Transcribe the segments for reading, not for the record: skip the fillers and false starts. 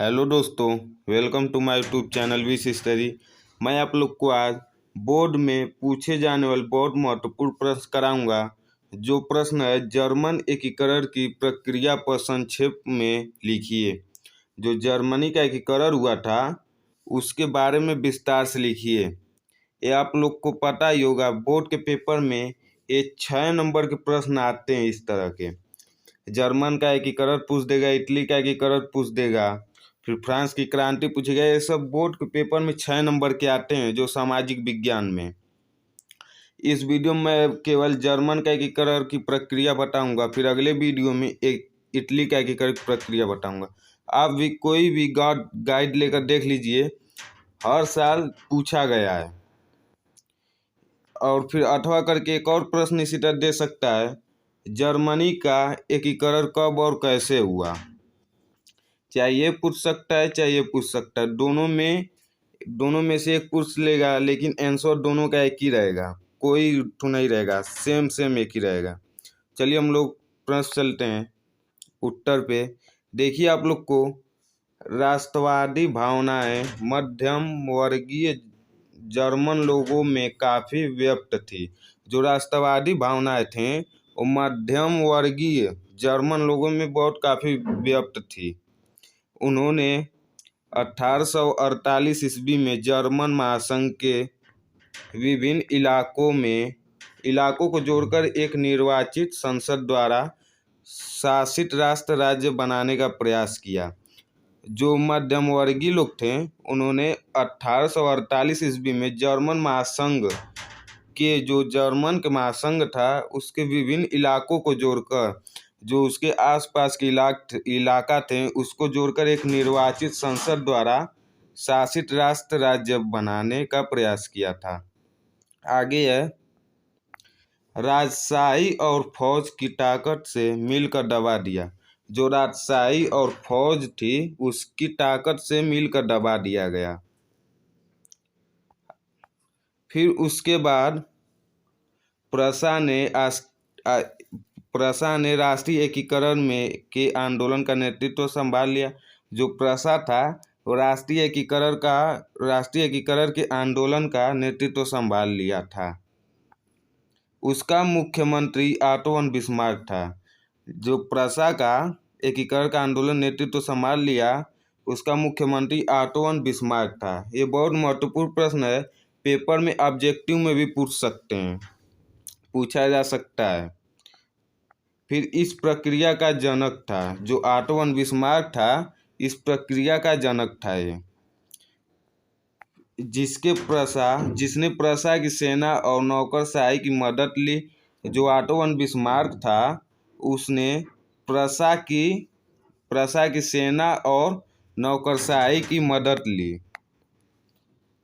Hello दोस्तों, welcome to my YouTube channel wish study. मैं आप लोग को आज बोर्ड में पूछे जाने वाले बहुत महत्वपूर्ण प्रश्न कराऊंगा। जो प्रश्न है, जर्मन एकीकरण की प्रक्रिया पर संक्षेप में लिखिए। जो जर्मनी का एकीकरण हुआ था उसके बारे में विस्तार से लिखिए। ये आप लोग को पता ही होगा, बोर्ड के पेपर में ये 6 नंबर के प्रश्न आते हैं इस तरह के। जर्मन का एकीकरण पूछ देगा, इटली का एकीकरण पूछ देगा, फिर फ्रांस की क्रांति पूछेगा। ये सब बोर्ड के पेपर में 6 नंबर के आते हैं जो सामाजिक विज्ञान में। इस वीडियो में मैं केवल जर्मन का एकीकरण की प्रक्रिया बताऊंगा, फिर अगले वीडियो में एक इटली का एकीकरण की प्रक्रिया बताऊंगा। आप भी कोई भी गाइड लेकर देख लीजिए, हर साल पूछा गया है। और फिर 8वां करके एक और प्रश्न इसी तरह दे सकता है, जर्मनी का एकीकरण कब और कैसे हुआ। चाहे ये पूछ सकता है, चाहे ये पूछ सकता है। दोनों में से एक पूछ लेगा, लेकिन आंसर दोनों का एक ही रहेगा, कोई तो नहीं रहेगा, सेम एक ही रहेगा। चलिए हम लोग प्रश्न चलते हैं उत्तर पे। देखिए आप लोग को, राष्ट्रवादी भावनाएं मध्यम वर्गीय जर्मन लोगों में काफ़ी व्याप्त थी। जो राष्ट्रवादी भावनाएं थे वो मध्यम वर्गीय जर्मन लोगों में बहुत काफ़ी व्याप्त थी। उन्होंने 1848 ईस्वी में जर्मन महासंघ के विभिन्न इलाकों को जोड़कर एक निर्वाचित संसद द्वारा शासित राष्ट्र राज्य बनाने का प्रयास किया। जो मध्यम वर्गीय लोग थे उन्होंने 1848 ईस्वी में जर्मन महासंघ के, जो जर्मन के महासंघ था उसके विभिन्न इलाकों को जोड़कर, जो उसके आसपास के इलाका थे उसको जोड़कर एक निर्वाचित संसद द्वारा शासित राष्ट्र राज्य बनाने का प्रयास किया था। आगे है, राजशाही और फौज की ताकत से मिलकर दबा दिया। जो राजशाही और फौज थी उसकी ताकत से मिलकर दबा दिया गया। फिर उसके बाद प्रसा ने राष्ट्रीय एकीकरण में के आंदोलन का नेतृत्व संभाल लिया। जो प्रसा था वो राष्ट्रीय एकीकरण के आंदोलन का नेतृत्व संभाल लिया था। उसका मुख्यमंत्री ऑटो वन बिस्मार्क था। जो प्रसा का एकीकरण का आंदोलन नेतृत्व संभाल लिया, उसका मुख्यमंत्री ऑटो वन बिस्मार्क था। ये बहुत महत्वपूर्ण प्रश्न है, पेपर में ऑब्जेक्टिव में भी पूछा जा सकता है। फिर इस प्रक्रिया का जनक था, जो ऑटो वन बिस्मार्क था, इस प्रक्रिया का जनक था ये, जिसने प्रसा की सेना और नौकरशाही की मदद ली। जो ऑटो वन बिस्मार्क था उसने प्रसा की सेना और नौकरशाही की मदद ली।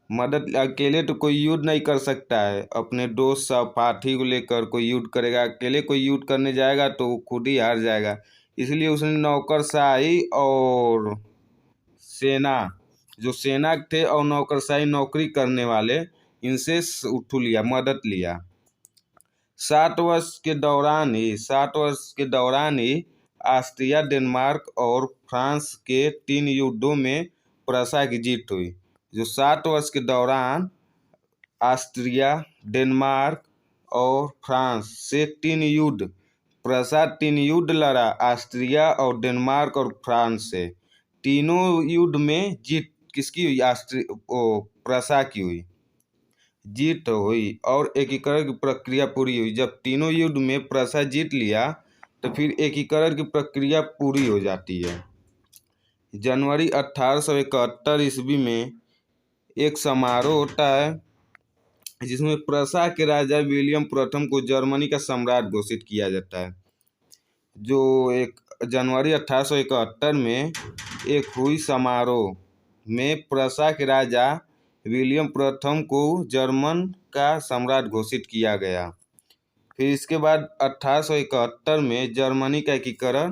अकेले तो कोई युद्ध नहीं कर सकता है, अपने दोस्त सहपाठी को लेकर कोई युद्ध करेगा, अकेले कोई युद्ध करने जाएगा तो खुद ही हार जाएगा। इसलिए उसने नौकरशाही और सेना थे और नौकरशाही नौकरी करने वाले, इनसे मदद लिया। 7 वर्ष के दौरान ही ऑस्ट्रिया, डेनमार्क और फ्रांस के 3 युद्धों में प्रसा की जीत हुई। जो 7 वर्ष के दौरान ऑस्ट्रिया, डेनमार्क और फ्रांस से 3 युद्ध लड़ा, ऑस्ट्रिया और डेनमार्क और फ्रांस से। तीनों युद्ध में जीत किसकी हुई? प्रसा की हुई, जीत हुई और एकीकरण की प्रक्रिया पूरी हुई। जब तीनों युद्ध में प्रसा जीत लिया तो फिर एकीकरण की प्रक्रिया पूरी हो जाती है। जनवरी 1871 ईस्वी में एक समारोह होता है जिसमें प्रसा के राजा विलियम प्रथम को जर्मनी का सम्राट घोषित किया जाता है। जो एक जनवरी 1871 में एक हुई समारोह में प्रसा के राजा विलियम प्रथम को जर्मन का सम्राट घोषित किया गया। फिर इसके बाद 1871 में जर्मनी का एकीकरण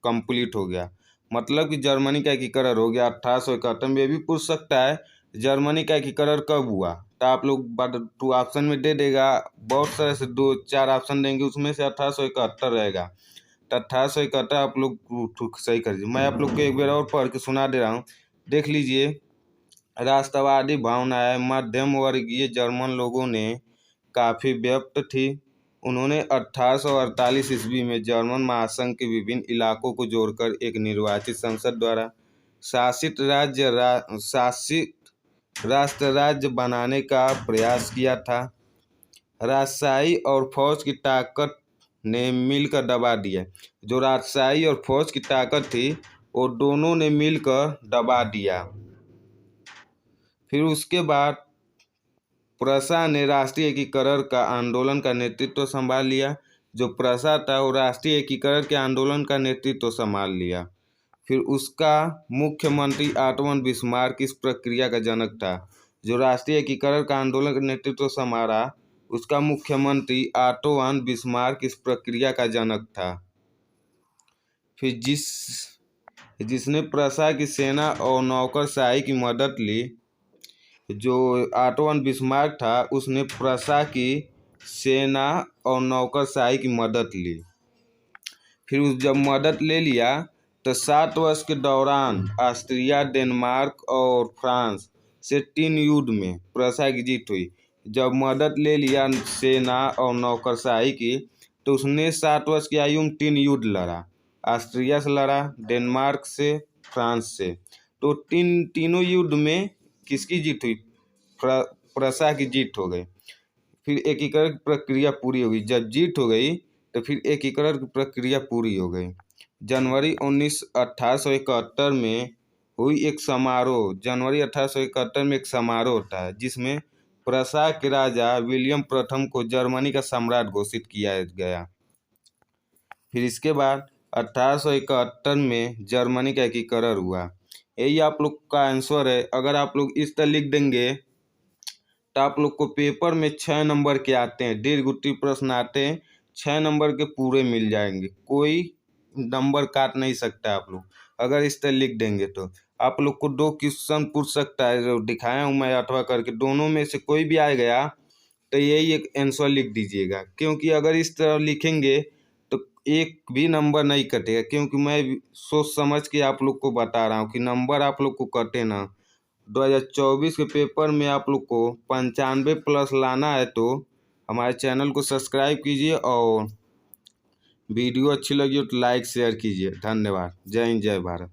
कंप्लीट हो गया। मतलब कि जर्मनी का एकीकरण हो गया 1871 में। भी पूछ सकता है जर्मनी का एकीकरण कब हुआ, तो आप लोग 2 ऑप्शन में दे देगा, बहुत सारे से 2-4 ऑप्शन देंगे, उसमें से 1871 रहेगा। तो 1871 आप लोग सही कर दीजिए। मैं आप लोग को एक बार और पढ़ के सुना दे रहा हूँ, देख लीजिए। राष्ट्रवादी भावनाएं मध्यम वर्गीय जर्मन लोगों ने काफ़ी व्याप्त थी। उन्होंने 1848 ईस्वी में जर्मन महासंघ के विभिन्न इलाकों को जोड़कर एक निर्वाचित संसद द्वारा शासित राष्ट्र राज्य बनाने का प्रयास किया था। राजशाही और फौज की ताकत ने मिलकर दबा दिया। जो राजशाही और फौज की ताकत थी वो दोनों ने मिलकर दबा दिया। फिर उसके बाद प्रसा ने राष्ट्रीय एकीकरण का आंदोलन का नेतृत्व संभाल लिया। जो प्रसा था वो राष्ट्रीय एकीकरण के आंदोलन का नेतृत्व संभाल लिया। फिर उसका मुख्यमंत्री ऑटो वन बिस्मार्क इस प्रक्रिया का जनक था। जो राष्ट्रीय एकीकरण का आंदोलन का नेतृत्व संभाला, उसका मुख्यमंत्री ऑटो वन बिस्मार्क इस प्रक्रिया का जनक था। फिर जिसने प्रसा की सेना और नौकरशाही की मदद ली, जो ऑटो वन बिस्मार्क था उसने प्रसा की सेना और नौकरशाही की मदद ली। फिर जब मदद ले लिया तो 7 वर्ष के दौरान ऑस्ट्रिया, डेनमार्क और फ्रांस से 3 युद्ध में प्रसा की जीत हुई। जब मदद ले लिया सेना और नौकरशाही की तो उसने 7 वर्ष की आयु में 3 युद्ध लड़ा। ऑस्ट्रिया से लड़ा, डेनमार्क से, फ्रांस से। तो तीनों युद्ध में किसकी जीत हुई? प्रसा की जीत हो गई। फिर एकीकरण की प्रक्रिया पूरी हो गई। जब जीत हो गई तो फिर एकीकरण की प्रक्रिया पूरी हो गई। जनवरी 1871 में हुई एक समारोह। जनवरी 1871 में एक समारोह होता है जिसमें प्रसा के राजा विलियम प्रथम को जर्मनी का सम्राट घोषित किया गया। फिर इसके बाद 1871 में जर्मनी का एकीकरण हुआ। यही आप लोग का आंसर है। अगर आप लोग इस तरह लिख देंगे तो आप लोग को पेपर में 6 नंबर के आते हैं, दीर्घ प्रश्न आते हैं, 6 नंबर के पूरे मिल जाएंगे। कोई नंबर काट नहीं सकता आप लोग अगर इस तरह लिख देंगे। तो आप लोग को 2 क्वेश्चन पूछ सकता है, जो दिखाया हूँ मैं 8वां करके। दोनों में से कोई भी आ गया तो यही एक आंसर लिख दीजिएगा, क्योंकि अगर इस तरह लिखेंगे तो एक भी नंबर नहीं कटेगा। क्योंकि मैं सोच समझ के आप लोग को बता रहा हूँ कि नंबर आप लोग को कटे ना। 2024 के पेपर में आप लोग को 95 प्लस लाना है तो हमारे चैनल को सब्सक्राइब कीजिए और वीडियो अच्छी लगी हो तो लाइक शेयर कीजिए। धन्यवाद। जय हिंद, जय भारत।